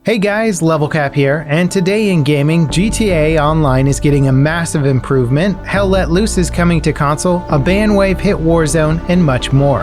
Hey guys, LevelCap here, and today in gaming, GTA Online is getting a massive improvement, Hell Let Loose is coming to console, a ban wave hit Warzone, and much more.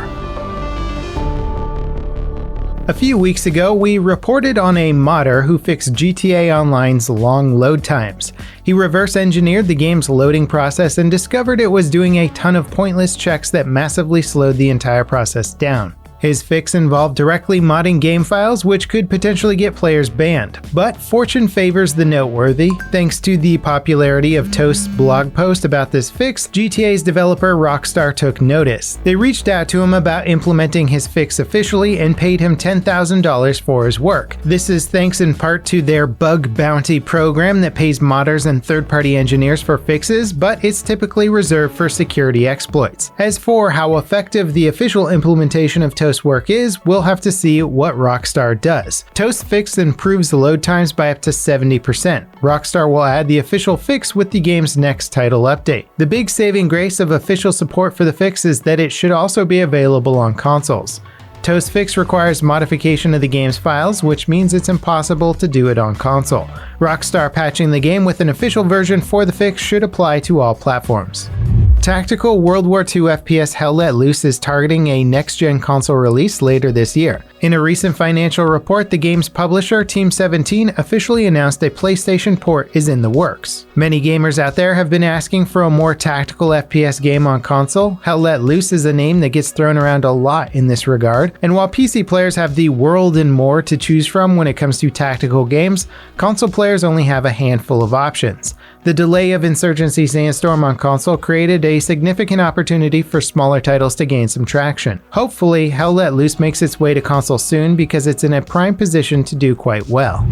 A few weeks ago, we reported on a modder who fixed GTA Online's long load times. He reverse engineered the game's loading process and discovered it was doing a ton of pointless checks that massively slowed the entire process down. His fix involved directly modding game files, which could potentially get players banned. But fortune favors the noteworthy. Thanks to the popularity of Toast's blog post about this fix, GTA's developer Rockstar took notice. They reached out to him about implementing his fix officially and paid him $10,000 for his work. This is thanks in part to their bug bounty program that pays modders and third-party engineers for fixes, but it's typically reserved for security exploits. As for how effective the official implementation of Toast's work is, we'll have to see what Rockstar does. Toast's fix improves the load times by up to 70%. Rockstar will add the official fix with the game's next title update. The big saving grace of official support for the fix is that it should also be available on consoles. Toast's fix requires modification of the game's files, which means it's impossible to do it on console. Rockstar patching the game with an official version for the fix should apply to all platforms. Tactical World War II FPS Hell Let Loose is targeting a next-gen console release later this year. In a recent financial report, the game's publisher, Team 17, officially announced a PlayStation port is in the works. Many gamers out there have been asking for a more tactical FPS game on console. Hell Let Loose is a name that gets thrown around a lot in this regard, and while PC players have the world and more to choose from when it comes to tactical games, console players only have a handful of options. The delay of Insurgency Sandstorm on console created a significant opportunity for smaller titles to gain some traction. Hopefully, Hell Let Loose makes its way to console soon because it's in a prime position to do quite well.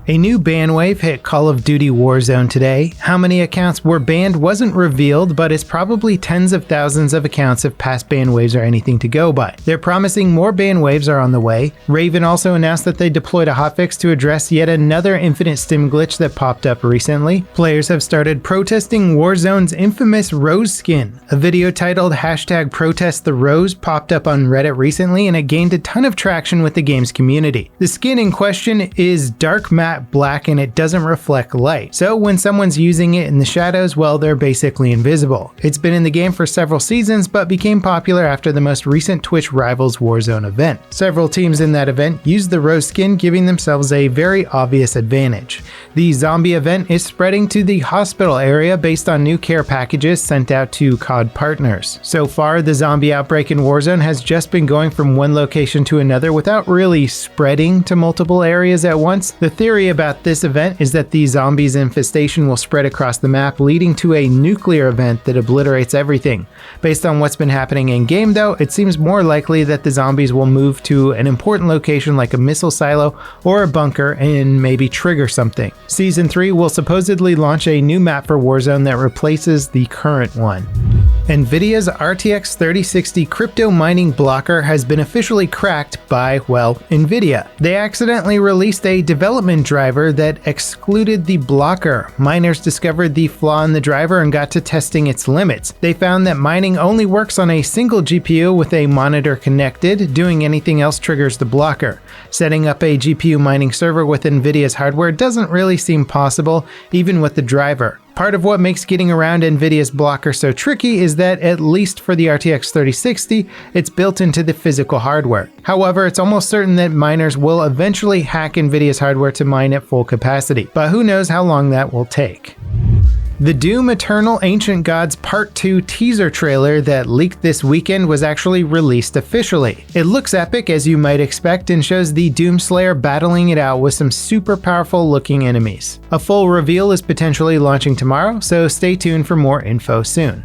A new ban wave hit Call of Duty Warzone today. How many accounts were banned wasn't revealed, but it's probably tens of thousands of accounts if past ban waves are anything to go by. They're promising more ban waves are on the way. Raven also announced that they deployed a hotfix to address yet another infinite stim glitch that popped up recently. Players have started protesting Warzone's infamous rose skin. A video titled #ProtestTheRose popped up on Reddit recently, and it gained a ton of traction with the game's community. The skin in question is dark matte black and it doesn't reflect light. So when someone's using it in the shadows, well, they're basically invisible. It's been in the game for several seasons, but became popular after the most recent Twitch Rivals Warzone event. Several teams in that event used the rose skin, giving themselves a very obvious advantage. The zombie event is spreading to the hospital area based on new care packages sent out to COD partners. So far, the zombie outbreak in Warzone has just been going from one location to another without really spreading to multiple areas at once. The theory about this event is that the zombies infestation will spread across the map, leading to a nuclear event that obliterates everything. Based on what's been happening in game though, it seems more likely that the zombies will move to an important location like a missile silo or a bunker and maybe trigger something. Season 3 will supposedly launch a new map for Warzone that replaces the current one. Nvidia's RTX 3060 crypto mining blocker has been officially cracked by, well, Nvidia. They accidentally released a development driver that excluded the blocker. Miners discovered the flaw in the driver and got to testing its limits. They found that mining only works on a single GPU with a monitor connected. Doing anything else triggers the blocker. Setting up a GPU mining server with Nvidia's hardware doesn't really seem possible, even with the driver. Part of what makes getting around Nvidia's blocker so tricky is that, at least for the RTX 3060, it's built into the physical hardware. However, it's almost certain that miners will eventually hack Nvidia's hardware to mine at full capacity, but who knows how long that will take. The Doom Eternal Ancient Gods Part 2 teaser trailer that leaked this weekend was actually released officially. It looks epic as you might expect and shows the Doomslayer battling it out with some super powerful looking enemies. A full reveal is potentially launching tomorrow, so stay tuned for more info soon.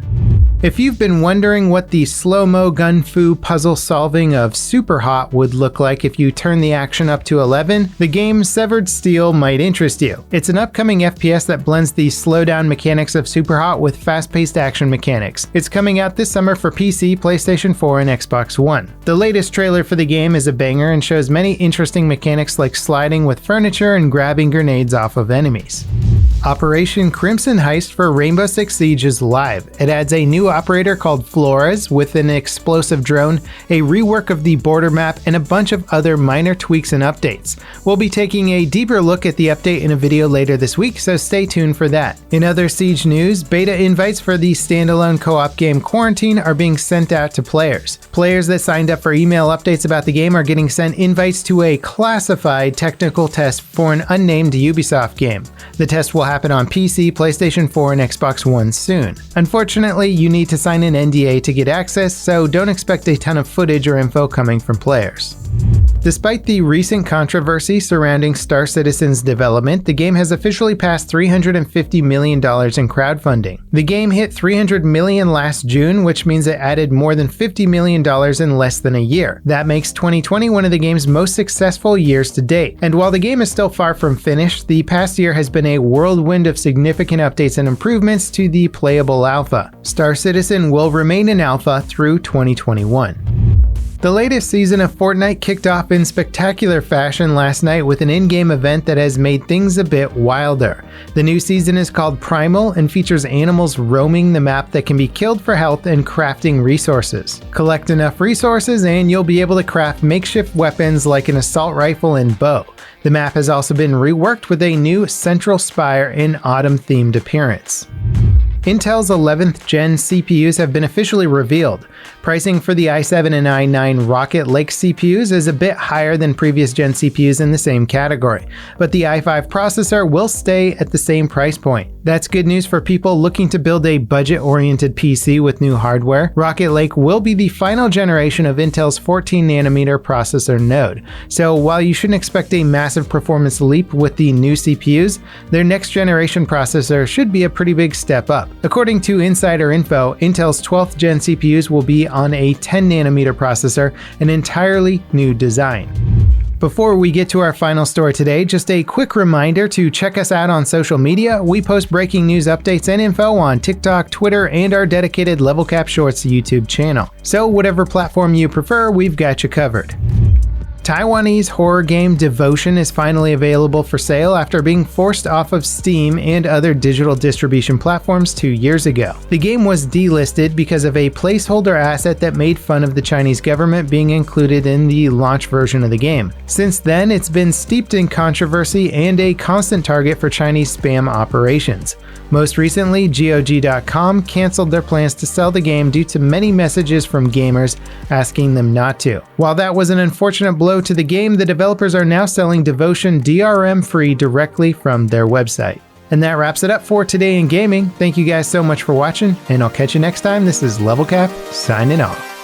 If you've been wondering what the slow-mo gun-fu puzzle solving of Superhot would look like if you turn the action up to 11, the game Severed Steel might interest you. It's an upcoming FPS that blends the slowdown mechanics of Superhot with fast-paced action mechanics. It's coming out this summer for PC, PlayStation 4, and Xbox One. The latest trailer for the game is a banger and shows many interesting mechanics like sliding with furniture and grabbing grenades off of enemies. Operation Crimson Heist for Rainbow Six Siege is live. It adds a new operator called Flores with an explosive drone, a rework of the border map, and a bunch of other minor tweaks and updates. We'll be taking a deeper look at the update in a video later this week, so stay tuned for that. In other Siege news, beta invites for the standalone co-op game Quarantine are being sent out to players. Players that signed up for email updates about the game are getting sent invites to a classified technical test for an unnamed Ubisoft game. The test will happen on PC, PlayStation 4, and Xbox One soon. Unfortunately, you need to sign an NDA to get access, so don't expect a ton of footage or info coming from players. Despite the recent controversy surrounding Star Citizen's development, the game has officially passed $350 million in crowdfunding. The game hit $300 million last June, which means it added more than $50 million in less than a year. That makes 2020 one of the game's most successful years to date. And while the game is still far from finished, the past year has been a whirlwind of significant updates and improvements to the playable alpha. Star Citizen will remain in alpha through 2021. The latest season of Fortnite kicked off in spectacular fashion last night with an in-game event that has made things a bit wilder. The new season is called Primal and features animals roaming the map that can be killed for health and crafting resources. Collect enough resources and you'll be able to craft makeshift weapons like an assault rifle and bow. The map has also been reworked with a new central spire and autumn-themed appearance. Intel's 11th gen CPUs have been officially revealed. Pricing for the i7 and i9 Rocket Lake CPUs is a bit higher than previous gen CPUs in the same category, but the i5 processor will stay at the same price point. That's good news for people looking to build a budget-oriented PC with new hardware. Rocket Lake will be the final generation of Intel's 14nm processor node, so while you shouldn't expect a massive performance leap with the new CPUs, their next generation processor should be a pretty big step up. According to Insider Info, Intel's 12th gen CPUs will be on a 10nm processor, an entirely new design. Before we get to our final story today, just a quick reminder to check us out on social media. We post breaking news updates and info on TikTok, Twitter, and our dedicated LevelCap Shorts YouTube channel. So whatever platform you prefer, we've got you covered. Taiwanese horror game Devotion is finally available for sale after being forced off of Steam and other digital distribution platforms 2 years ago. The game was delisted because of a placeholder asset that made fun of the Chinese government being included in the launch version of the game. Since then, it's been steeped in controversy and a constant target for Chinese spam operations. Most recently, GOG.com canceled their plans to sell the game due to many messages from gamers asking them not to. While that was an unfortunate blow to the game, the developers are now selling Devotion DRM free directly from their website. And that wraps it up for today in gaming. Thank you guys so much for watching, and I'll catch you next time. This is LevelCap signing off.